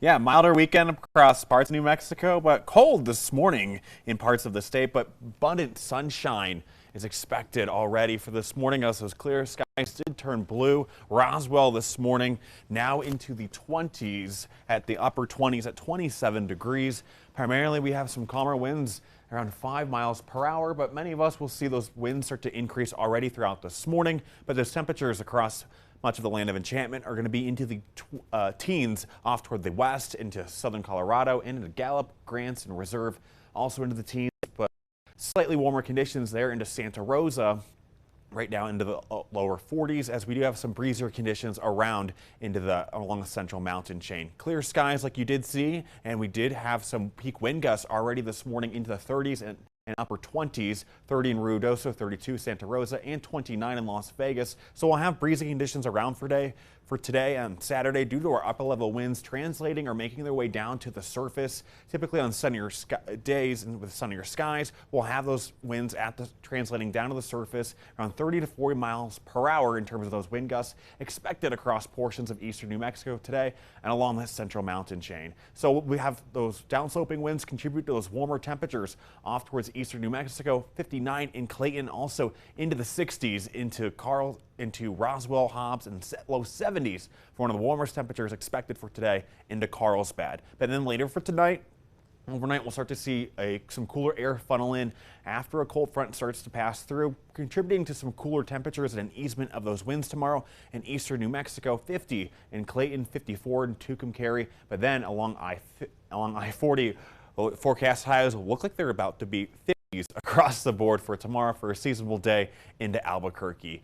Yeah, milder weekend across parts of New Mexico, but cold this morning in parts of the state, but abundant sunshine is expected already for this morning as those clear skies did turn blue. Roswell this morning now into the 20s at the upper 20s at 27 degrees. Primarily we have some calmer winds around 5 miles per hour, but many of us will see those winds start to increase already throughout this morning. But those temperatures across much of the land of enchantment are going to be into the teens off toward the west, into southern Colorado, into Gallup, Grants, and Reserve, also into the teens, but slightly warmer conditions there into Santa Rosa, right down into the lower 40s, as we do have some breezier conditions around along the central mountain chain. Clear skies like you did see, and we did have some peak wind gusts already this morning into the 30s and upper 20s, 30 in Ruidoso, 32 Santa Rosa, and 29 in Las Vegas. So we'll have breezy conditions around for today and Saturday due to our upper level winds translating or making their way down to the surface. Typically on sunnier days and with sunnier skies, we'll have those winds translating down to the surface around 30 to 40 miles per hour in terms of those wind gusts expected across portions of eastern New Mexico today and along the central mountain chain. So we have those downsloping winds contribute to those warmer temperatures off towards eastern New Mexico, 59 in Clayton, also into the 60s into Roswell, Hobbs, and low 70s for one of the warmest temperatures expected for today into Carlsbad. But then later for tonight, overnight, we'll start to see some cooler air funnel in after a cold front starts to pass through, contributing to some cooler temperatures and an easement of those winds tomorrow in eastern New Mexico, 50 in Clayton, 54 in Tucumcari, but then along I-40, forecast highs will look like they're about to be 50s across the board for tomorrow for a seasonable day into Albuquerque.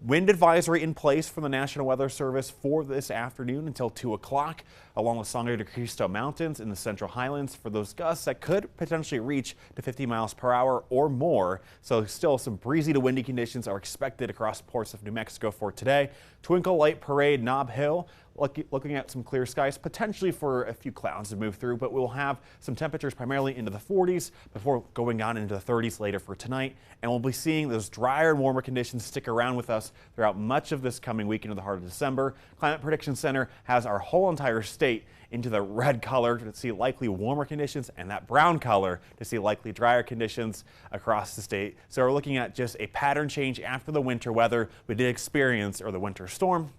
Wind advisory in place from the National Weather Service for this afternoon until 2 o'clock along the Sangre de Cristo Mountains in the Central Highlands for those gusts that could potentially reach to 50 miles per hour or more. So still some breezy to windy conditions are expected across parts of New Mexico for today. Twinkle Light Parade, Nob Hill, looking at some clear skies, potentially for a few clouds to move through, but we'll have some temperatures primarily into the 40s before going on into the 30s later for tonight. And we'll be seeing those drier and warmer conditions stick around with us throughout much of this coming week into the heart of December. Climate Prediction Center has our whole entire state into the red color to see likely warmer conditions and that brown color to see likely drier conditions across the state. So we're looking at just a pattern change after the winter weather we did experience, or the winter storm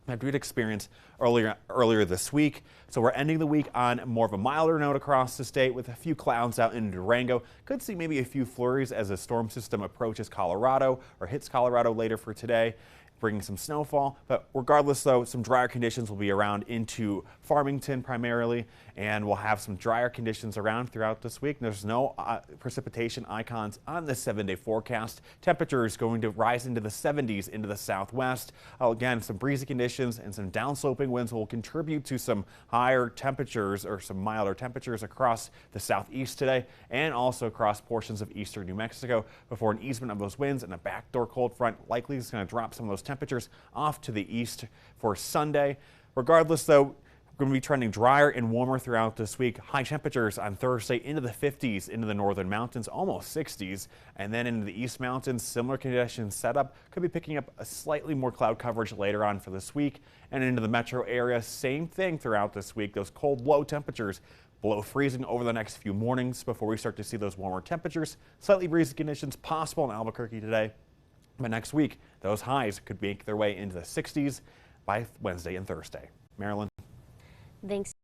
that we did experience earlier this week. So we're ending the week on more of a milder note across the state with a few clouds out in Durango. Could see maybe a few flurries as a storm system approaches Colorado or hits Colorado later for today, bringing some snowfall. But regardless, though, some drier conditions will be around into Farmington primarily, and we'll have some drier conditions around throughout this week. There's no precipitation icons on the 7-day forecast. Temperatures going to rise into the 70s into the southwest. Again, some breezy conditions and some downsloping winds will contribute to some higher temperatures or some milder temperatures across the southeast today and also across portions of eastern New Mexico before an easement of those winds and a backdoor cold front likely is going to drop some of those temperatures off to the east for Sunday. Regardless, though, we're going to be trending drier and warmer throughout this week. High temperatures on Thursday into the 50s into the northern mountains, almost 60s, and then into the east mountains. Similar conditions set up. Could be picking up a slightly more cloud coverage later on for this week, and into the metro area. Same thing throughout this week. Those cold, low temperatures below freezing over the next few mornings before we start to see those warmer temperatures. Slightly breezy conditions possible in Albuquerque today. But next week, those highs could make their way into the 60s by Wednesday and Thursday. Marilyn. Thanks.